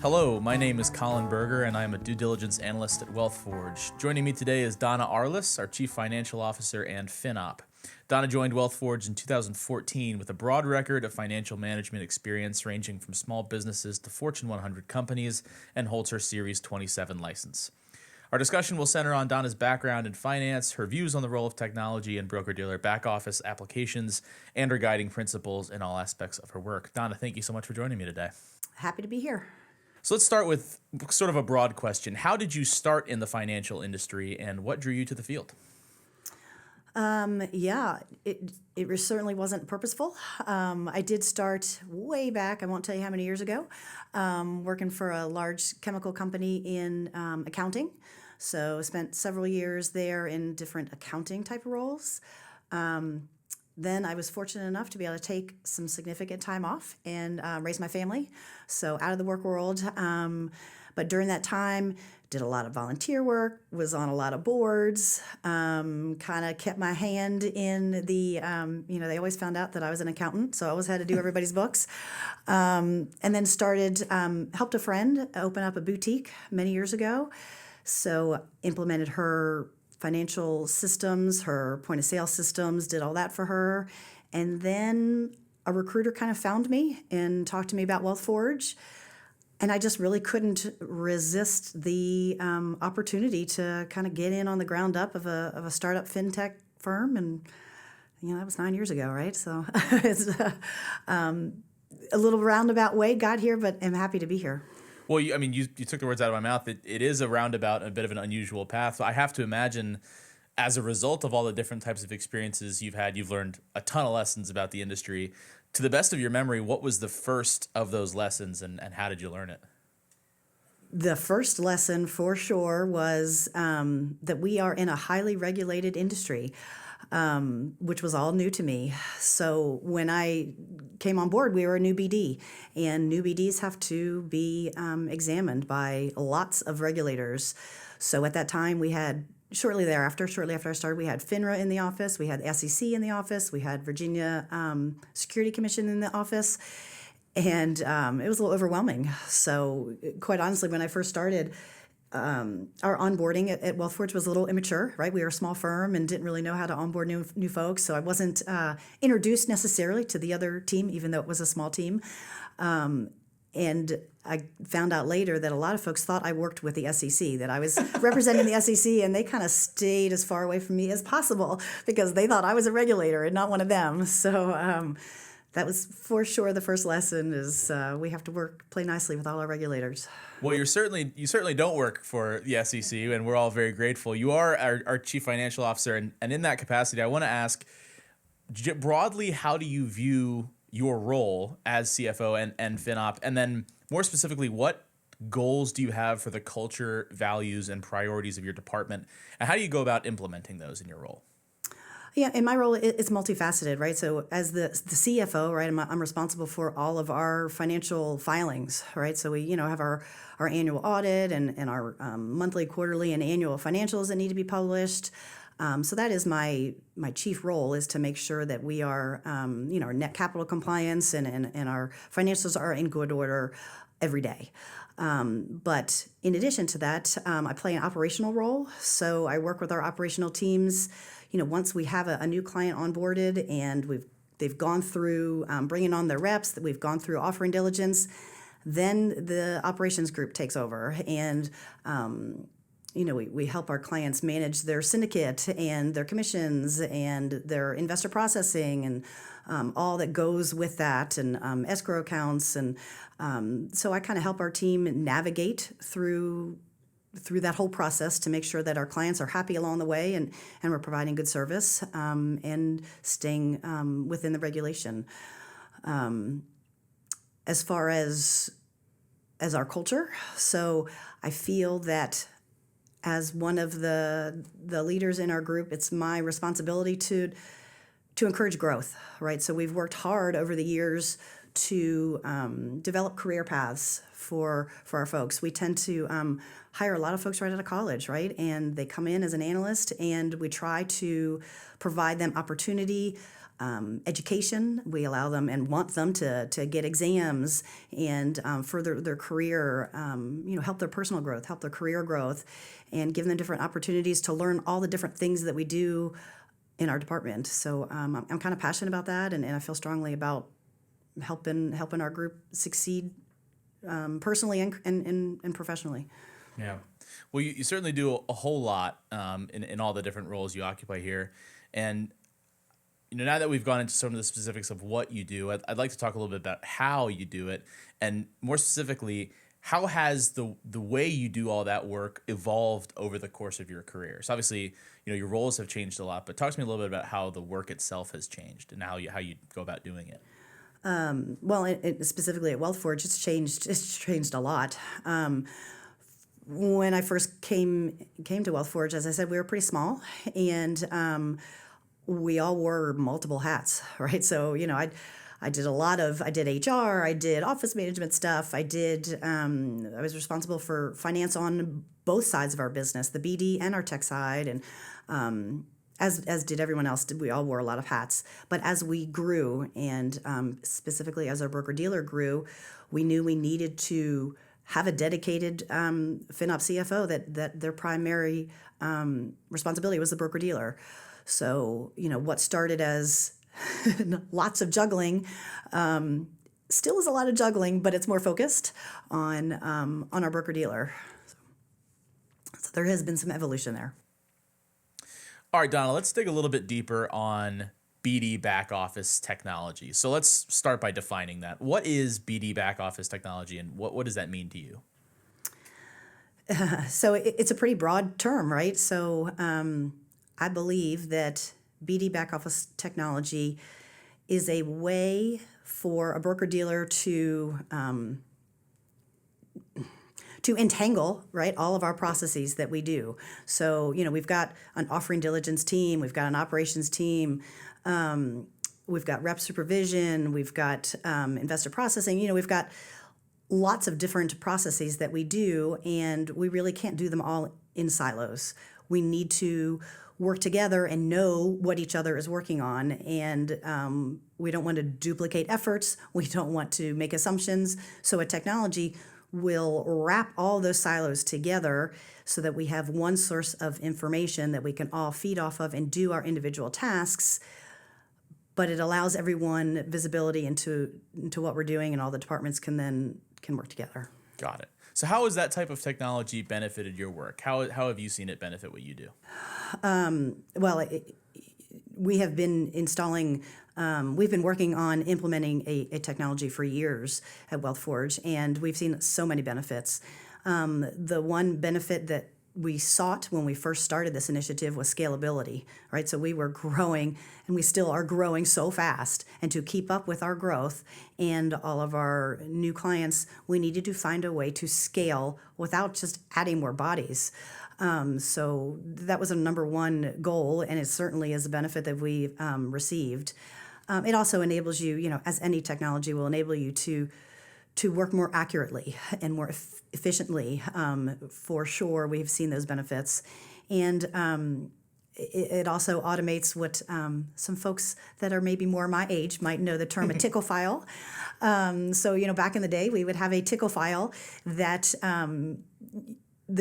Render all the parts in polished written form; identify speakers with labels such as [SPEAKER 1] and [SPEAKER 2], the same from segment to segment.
[SPEAKER 1] Hello, my name is Colin Berger, and I'm a due diligence analyst at WealthForge. Joining me today is Donna Arles, our Chief Financial Officer and FinOp. Donna joined WealthForge in 2014 with a broad record of financial management experience ranging from small businesses to Fortune 100 companies, and holds her Series 27 license. Our discussion will center on Donna's background in finance, her views on the role of technology in broker-dealer back-office applications, and her guiding principles in all aspects of her work. Donna, thank you so much for joining me today.
[SPEAKER 2] Happy to be here.
[SPEAKER 1] So let's start with sort of a broad question. How did you start in the financial industry, and what drew you to the field?
[SPEAKER 2] It certainly wasn't purposeful. I did start way back, I won't tell you how many years ago, working for a large chemical company in accounting. So spent several years there in different accounting type of roles. Then I was fortunate enough to be able to take some significant time off and raise my family. So out of the work world. But during that time, did a lot of volunteer work, was on a lot of boards, kind of kept my hand in the, they always found out that I was an accountant, so I always had to do everybody's books. And then started, helped a friend open up a boutique many years ago. So implemented her financial systems, her point of sale systems, did all that for her. And then a recruiter kind of found me and talked to me about WealthForge. And I just really couldn't resist the opportunity to kind of get in on the ground up of a startup fintech firm. And, that was 9 years ago, right? So it's a little roundabout way, got here, but I'm happy to be here.
[SPEAKER 1] Well, you took the words out of my mouth. It is a roundabout, a bit of an unusual path. So I have to imagine, as a result of all the different types of experiences you've had, you've learned a ton of lessons about the industry. To the best of your memory, what was the first of those lessons, and how did you learn it?
[SPEAKER 2] The first lesson, for sure, was that we are in a highly regulated industry, which was all new to me. So when I came on board, we were a new BD, and new BDs have to be examined by lots of regulators. So at that time, we had shortly after I started, we had FINRA in the office, we had SEC in the office, we had Virginia Security Commission in the office, and it was a little overwhelming. So quite honestly, when I first started, our onboarding at WealthForge was a little immature, right? We were a small firm and didn't really know how to onboard new folks, so I wasn't introduced necessarily to the other team, even though it was a small team. And I found out later that a lot of folks thought I worked with the SEC, that I was representing the SEC, and they kind of stayed as far away from me as possible because they thought I was a regulator and not one of them. So that was for sure the first lesson is we have to play nicely with all our regulators.
[SPEAKER 1] Well, you certainly don't work for the SEC, and we're all very grateful. You are our Chief Financial Officer, and in that capacity, I want to ask, broadly, how do you view your role as CFO and FinOp, and then more specifically, what goals do you have for the culture, values, and priorities of your department, and how do you go about implementing those in your role?
[SPEAKER 2] Yeah, in my role, it's multifaceted, right? So as the CFO, right, I'm responsible for all of our financial filings, right? So we, have our annual audit and our monthly, quarterly, and annual financials that need to be published. So that is my chief role, is to make sure that we are, our net capital compliance and our financials are in good order every day. But in addition to that, I play an operational role. So I work with our operational teams. Once we have a new client onboarded and they've gone through bringing on their reps, that we've gone through offering diligence, then the operations group takes over, and we help our clients manage their syndicate and their commissions and their investor processing and all that goes with that, and escrow accounts. And so I kind of help our team navigate through that whole process to make sure that our clients are happy along the way, and we're providing good service and staying within the regulation. As far as our culture, so I feel that as one of the leaders in our group, it's my responsibility to encourage growth, right? So we've worked hard over the years to develop career paths for our folks. We tend to hire a lot of folks right out of college, right? And they come in as an analyst, and we try to provide them opportunity education. We allow them and want them to get exams and further their career, help their personal growth, help their career growth, and give them different opportunities to learn all the different things that we do in our department. So I'm kind of passionate about that, and I feel strongly about helping our group succeed personally and professionally.
[SPEAKER 1] Yeah. Well, you certainly do a whole lot in all the different roles you occupy here. And now that we've gone into some of the specifics of what you do, I'd like to talk a little bit about how you do it, and more specifically, how has the way you do all that work evolved over the course of your career? So obviously, your roles have changed a lot, but talk to me a little bit about how the work itself has changed and how you go about doing it.
[SPEAKER 2] Well, specifically at WealthForge, it's changed a lot. When I first came to WealthForge, as I said, we were pretty small, and we all wore multiple hats, right? So, I did HR, I did office management stuff, I was responsible for finance on both sides of our business, the BD and our tech side, and as did everyone else. We all wore a lot of hats. But as we grew, and specifically as our broker-dealer grew, we knew we needed to have a dedicated FinOps CFO that their primary responsibility was the broker-dealer. So, what started as lots of juggling still is a lot of juggling, but it's more focused on our broker-dealer. So there has been some evolution there.
[SPEAKER 1] All right, Donna, let's dig a little bit deeper on BD back office technology. So let's start by defining that. What is BD back office technology, and what does that mean to you?
[SPEAKER 2] So it's a pretty broad term, right? So I believe that BD back office technology is a way for a broker-dealer to entangle, right, all of our processes that we do. So, we've got an offering diligence team, we've got an operations team, we've got rep supervision, we've got investor processing, we've got lots of different processes that we do, and we really can't do them all in silos. We need to work together and know what each other is working on, and we don't want to duplicate efforts, we don't want to make assumptions, so a technology will wrap all those silos together so that we have one source of information that we can all feed off of and do our individual tasks, but it allows everyone visibility into what we're doing, and all the departments can work together.
[SPEAKER 1] Got it. So how has that type of technology benefited your work? How have you seen it benefit what you do?
[SPEAKER 2] Well, we have been installing, we've been working on implementing a technology for years at WealthForge, and we've seen so many benefits. The one benefit that we sought when we first started this initiative was scalability, right? So we were growing, and we still are growing so fast. And to keep up with our growth and all of our new clients, we needed to find a way to scale without just adding more bodies. So that was a number one goal, and it certainly is a benefit that we've received. It also enables you, as any technology will enable you to work more accurately and more efficiently. For sure, we've seen those benefits. And it also automates what some folks that are maybe more my age might know the term a tickle file. So, back in the day, we would have a tickle file that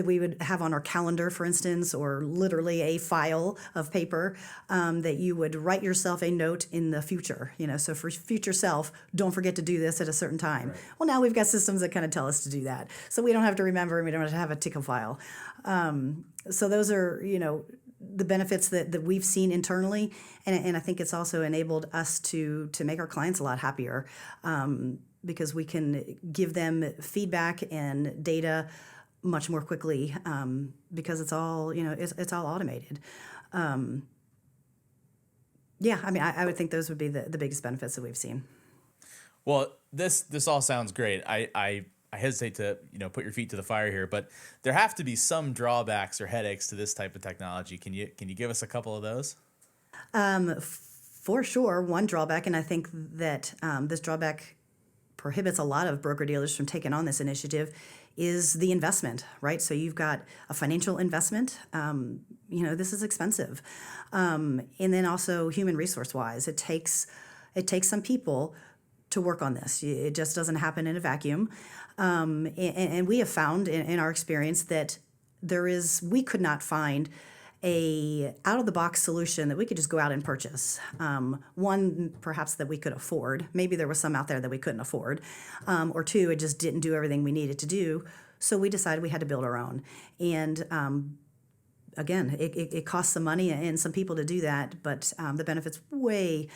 [SPEAKER 2] we would have on our calendar, for instance, or literally a file of paper that you would write yourself a note in the future. So for future self, don't forget to do this at a certain time. Right. Well, now we've got systems that kind of tell us to do that, so we don't have to remember, and we don't have to have a tickle file. So those are the benefits that we've seen internally, and I think it's also enabled us to make our clients a lot happier because we can give them feedback and data much more quickly because it's all it's all automated. I would think those would be the biggest benefits that we've seen.
[SPEAKER 1] Well, this all sounds great. I hesitate to put your feet to the fire here, but there have to be some drawbacks or headaches to this type of technology. Can you give us a couple of those?
[SPEAKER 2] For sure, one drawback, and I think that this drawback prohibits a lot of broker-dealers from taking on this initiative is the investment, right? So you've got a financial investment. This is expensive. And then also human resource-wise, it takes some people to work on this. It just doesn't happen in a vacuum. And we have found in our experience that we could not find a out-of-the-box solution that we could just go out and purchase. One, perhaps that we could afford. Maybe there was some out there that we couldn't afford. Or two, it just didn't do everything we needed to do. So we decided we had to build our own. And again, it costs some money and some people to do that, but the benefits way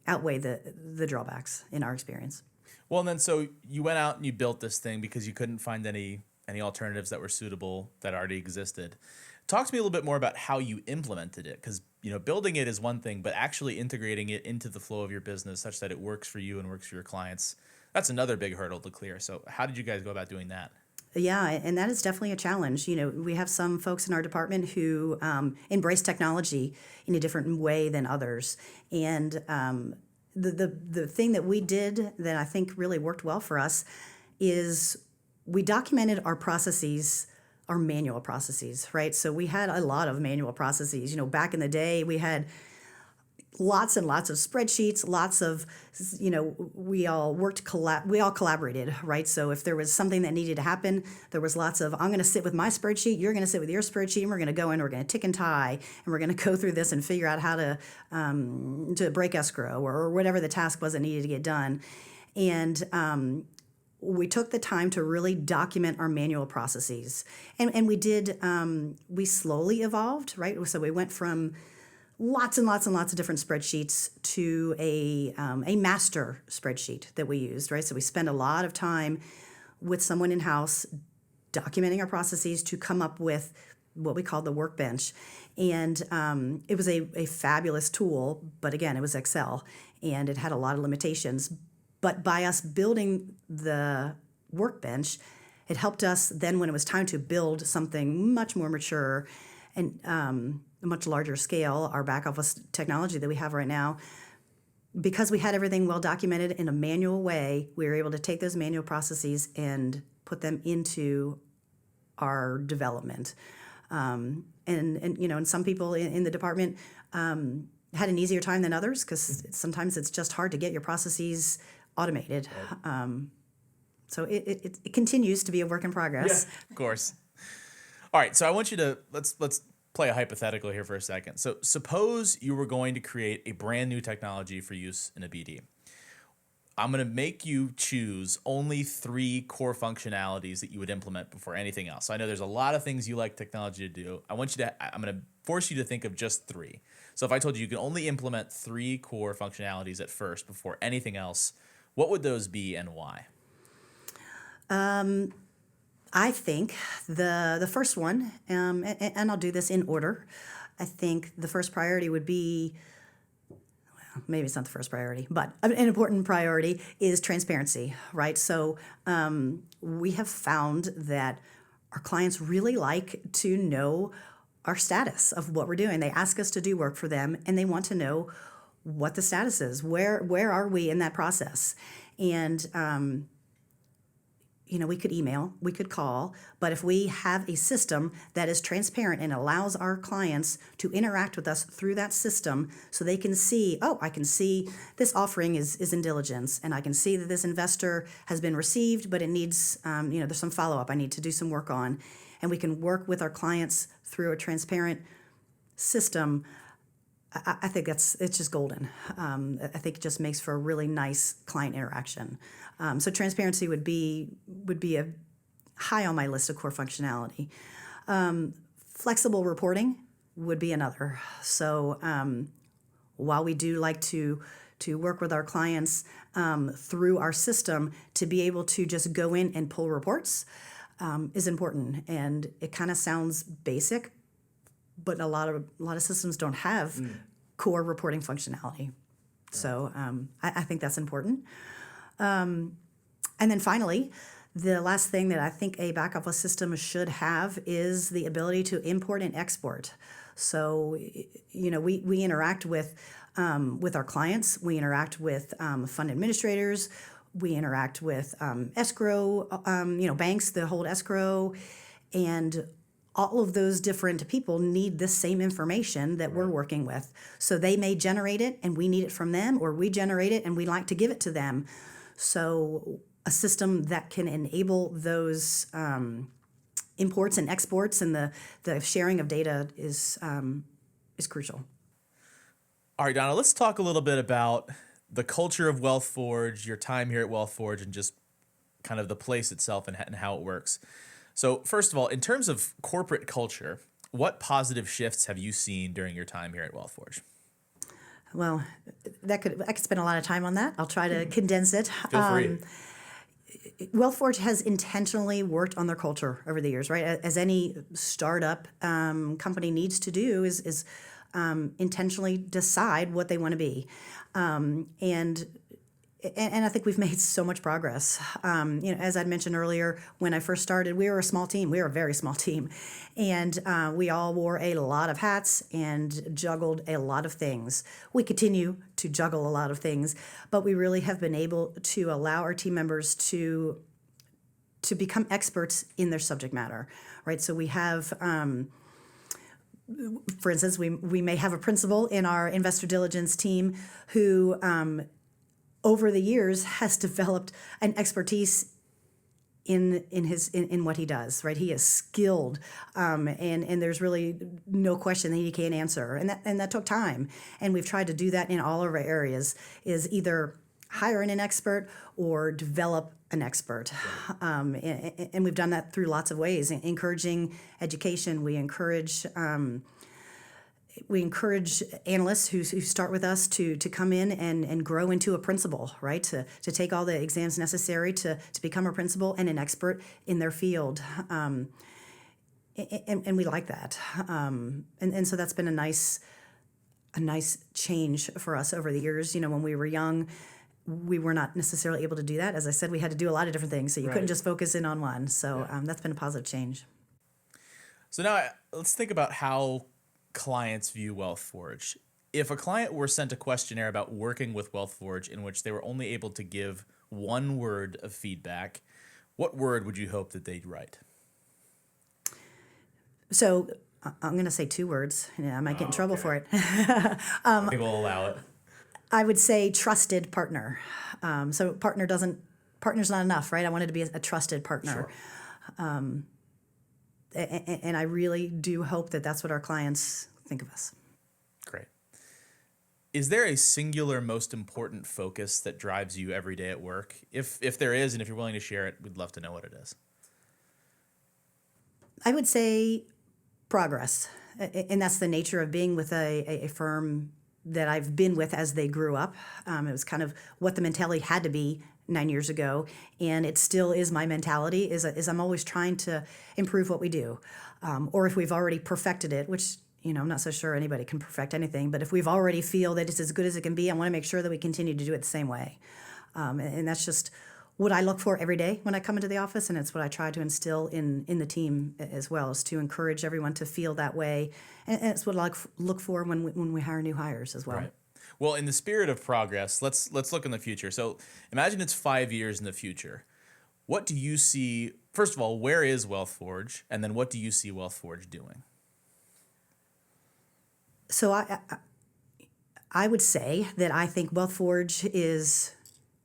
[SPEAKER 2] outweigh the drawbacks in our experience.
[SPEAKER 1] Well, and then so you went out and you built this thing because you couldn't find any alternatives that were suitable that already existed. Talk to me a little bit more about how you implemented it, because building it is one thing, but actually integrating it into the flow of your business such that it works for you and works for your clients, that's another big hurdle to clear. So how did you guys go about doing that?
[SPEAKER 2] Yeah, and that is definitely a challenge. We have some folks in our department who embrace technology in a different way than others. And the thing that we did that I think really worked well for us is we documented our processes, our manual processes, right? So we had a lot of manual processes. Back in the day, we had lots and lots of spreadsheets, lots of, we all collaborated, right? So if there was something that needed to happen, there was lots of, I'm going to sit with my spreadsheet, you're going to sit with your spreadsheet, and we're going to go in, we're going to tick and tie, and we're going to go through this and figure out how to break escrow or whatever the task was that needed to get done. And we took the time to really document our manual processes. And we did, we slowly evolved, right? So we went from lots and lots and lots of different spreadsheets to a master spreadsheet that we used, right? So we spend a lot of time with someone in-house documenting our processes to come up with what we call the workbench. And it was a fabulous tool, but again, it was Excel, and it had a lot of limitations. But by us building the workbench, it helped us then when it was time to build something much more mature and a much larger scale, our back office technology that we have right now. Because we had everything well documented in a manual way, we were able to take those manual processes and put them into our development. And some people in the department had an easier time than others because sometimes it's just hard to get your processes automated. Right. So it continues to be a work in progress.
[SPEAKER 1] Yeah, of course. All right, so I want you to let's play a hypothetical here for a second. So suppose you were going to create a brand new technology for use in a BD. I'm going to make you choose only 3 core functionalities that you would implement before anything else. So I know there's a lot of things you like technology to do. I'm going to force you to think of just 3. So if I told you can only implement 3 core functionalities at first before anything else, what would those be and why?
[SPEAKER 2] I think the first one, and I'll do this in order, I think the first priority would be, well, maybe it's not the first priority, but an important priority is transparency, right? So we have found that our clients really like to know our status of what we're doing. They ask us to do work for them, and they want to know what the status is. Where are we in that process? And we could email, we could call, but if we have a system that is transparent and allows our clients to interact with us through that system so they can see, I can see this offering is in diligence, and I can see that this investor has been received, but it needs, there's some follow-up I need to do some work on, and we can work with our clients through a transparent system. I think it's just golden. I think it just makes for a really nice client interaction. So transparency would be a high on my list of core functionality. Flexible reporting would be another. So while we do like to work with our clients through our system, to be able to just go in and pull reports is important. And it kind of sounds basic, but a lot of systems don't have core reporting functionality. So I think that's important. And then finally, the last thing that I think a back office system should have is the ability to import and export. So, we interact with our clients, we interact with fund administrators, We interact with escrow, banks that hold escrow, and all of those different people need the same information that we're working with. So they may generate it and we need it from them, or we generate it and we like to give it to them. So a system that can enable those imports and exports and the sharing of data is crucial.
[SPEAKER 1] All right, Donna, let's talk a little bit about the culture of WealthForge, your time here at WealthForge, and just kind of the place itself and how it works. So first of all, in terms of corporate culture, what positive shifts have you seen during your time here at WealthForge?
[SPEAKER 2] Well, I could spend a lot of time on that. I'll try to condense it.
[SPEAKER 1] Feel free.
[SPEAKER 2] WealthForge has intentionally worked on their culture over the years, right? As any startup company needs to do is intentionally decide what they want to be. And I think we've made so much progress. As I'd mentioned earlier, when I first started, we were a small team. We were a very small team. And we all wore a lot of hats and juggled a lot of things. We continue to juggle a lot of things, but we really have been able to allow our team members to become experts in their subject matter, right? So we have... for instance, we may have a principal in our investor diligence team who over the years has developed an expertise in what he does, right? He is skilled, and there's really no question that he can't answer, and that took time. And we've tried to do that in all of our areas, is either hire in an expert or develop an expert. And we've done that through lots of ways, encouraging education. We encourage analysts who start with us to come in and grow into a principal, right? To take all the exams necessary to become a principal and an expert in their field. And we like that. And so that's been a nice change for us over the years. When we were young, we were not necessarily able to do that. As I said, we had to do a lot of different things, so you couldn't just focus in on one. So that's been a positive change.
[SPEAKER 1] So now let's think about how clients view WealthForge. If a client were sent a questionnaire about working with WealthForge in which they were only able to give one word of feedback, what word would you hope that they'd write?
[SPEAKER 2] So I'm going to say two words. I might get in trouble for it.
[SPEAKER 1] People will allow it.
[SPEAKER 2] I would say trusted partner. So partner's not enough, right? I wanted to be a trusted partner.
[SPEAKER 1] Sure.
[SPEAKER 2] And I really do hope that that's what our clients think of us.
[SPEAKER 1] Great. Is there a singular most important focus that drives you every day at work? If there is, and if you're willing to share it, we'd love to know what it is.
[SPEAKER 2] I would say progress. And that's the nature of being with a firm that I've been with as they grew up. It was kind of what the mentality had to be 9 years ago, and it still is my mentality, is I'm always trying to improve what we do. Or if we've already perfected it, which, I'm not so sure anybody can perfect anything, but if we've already feel that it's as good as it can be, I want to make sure that we continue to do it the same way. And that's just what I look for every day when I come into the office, and it's what I try to instill in the team as well, is to encourage everyone to feel that way. And it's what I look for when we hire new hires as well.
[SPEAKER 1] Right. Well, in the spirit of progress, let's look in the future. So imagine it's 5 years in the future. What do you see? First of all, where is WealthForge? And then what do you see WealthForge doing?
[SPEAKER 2] So I would say that I think WealthForge is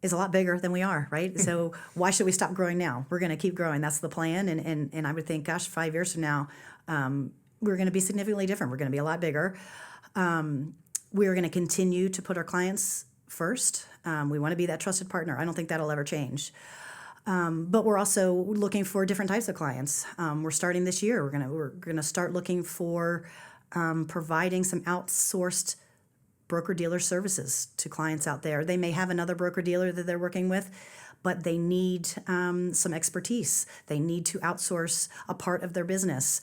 [SPEAKER 2] a lot bigger than we are, right? So why should we stop growing now? We're going to keep growing. That's the plan. And I would think, gosh, 5 years from now, we're going to be significantly different. We're going to be a lot bigger. We're going to continue to put our clients first. We want to be that trusted partner. I don't think that'll ever change. But we're also looking for different types of clients. We're starting this year. We're gonna start looking for providing some outsourced broker-dealer services to clients out there. They may have another broker-dealer that they're working with, but they need some expertise. They need to outsource a part of their business.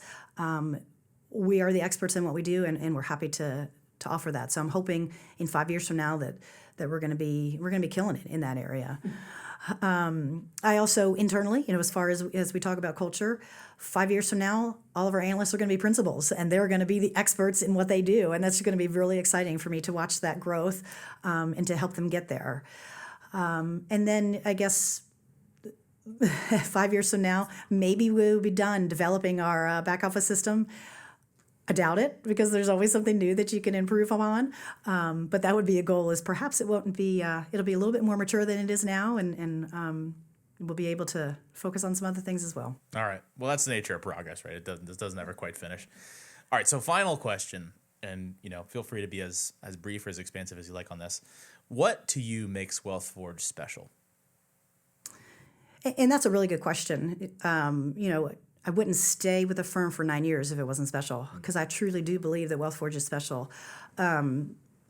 [SPEAKER 2] We are the experts in what we do, and we're happy to offer that. So I'm hoping in 5 years from now that we're going to be killing it in that area. I also internally, as far as we talk about culture, 5 years from now, all of our analysts are going to be principals, and they're going to be the experts in what they do, and that's going to be really exciting for me to watch that growth and to help them get there. And then I guess 5 years from now, maybe we'll be done developing our back office system. I doubt it, because there's always something new that you can improve upon. But that would be a goal, is perhaps it won't be, it'll be a little bit more mature than it is now, and we'll be able to focus on some other things as well.
[SPEAKER 1] All right. Well, that's the nature of progress, right? This doesn't ever quite finish. All right. So final question, and feel free to be as brief or as expansive as you like on this. What to you makes WealthForge special?
[SPEAKER 2] And that's a really good question. I wouldn't stay with a firm for 9 years if it wasn't special, because I truly do believe that WealthForge is special. I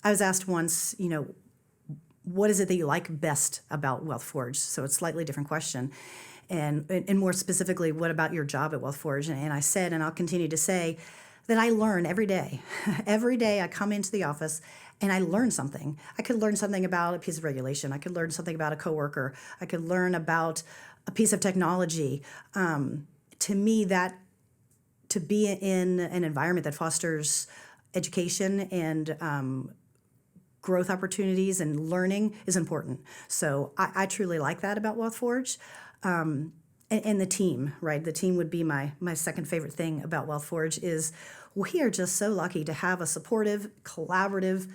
[SPEAKER 2] was asked once, what is it that you like best about WealthForge? So it's a slightly different question. And more specifically, what about your job at WealthForge? And I said, and I'll continue to say, that I learn every day. Every day I come into the office and I learn something. I could learn something about a piece of regulation. I could learn something about a coworker. I could learn about a piece of technology. To me, that to be in an environment that fosters education and growth opportunities and learning is important. So I truly like that about WealthForge. And the team, right? The team would be my second favorite thing about WealthForge. Is we are just so lucky to have a supportive, collaborative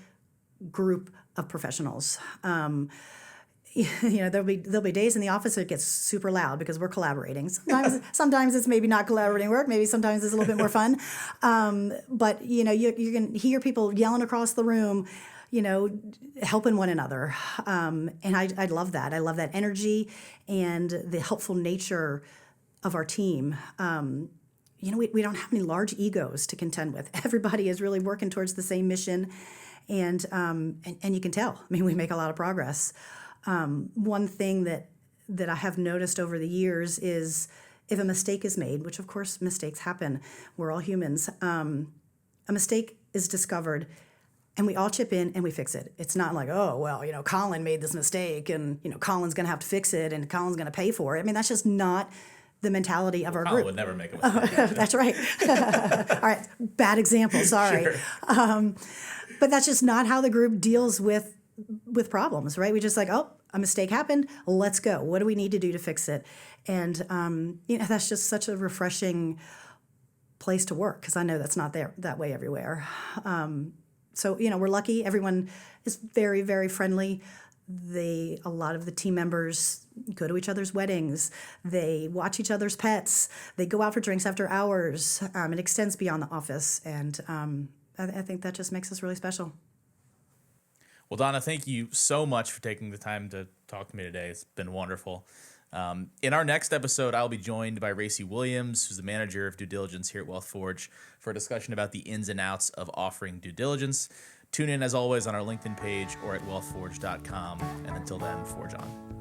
[SPEAKER 2] group of professionals. There'll be days in the office that it gets super loud because we're collaborating. Sometimes it's maybe not collaborating work. Maybe sometimes it's a little bit more fun. But you can hear people yelling across the room, helping one another. And I love that. I love that energy and the helpful nature of our team. We don't have any large egos to contend with. Everybody is really working towards the same mission, and you can tell. We make a lot of progress. One thing that I have noticed over the years is if a mistake is made, which of course mistakes happen, we're all humans, a mistake is discovered and we all chip in and we fix it. It's not like, oh, well, Colin made this mistake and, Colin's going to have to fix it and Colin's going to pay for it. That's just not the mentality of our
[SPEAKER 1] Colin
[SPEAKER 2] group.
[SPEAKER 1] would never make a mistake.
[SPEAKER 2] That's right. All right, bad example, sorry.
[SPEAKER 1] Sure.
[SPEAKER 2] But that's just not how the group deals with problems, right? We just like, oh, a mistake happened, let's go. What do we need to do to fix it? And, that's just such a refreshing place to work, because I know that's not that way everywhere. So, we're lucky. Everyone is very, very friendly. A lot of the team members go to each other's weddings. They watch each other's pets. They go out for drinks after hours. It extends beyond the office. And I think that just makes us really special.
[SPEAKER 1] Well, Donna, thank you so much for taking the time to talk to me today. It's been wonderful. In our next episode, I'll be joined by Racy Williams, who's the manager of due diligence here at WealthForge, for a discussion about the ins and outs of offering due diligence. Tune in, as always, on our LinkedIn page or at wealthforge.com. And until then, forge on.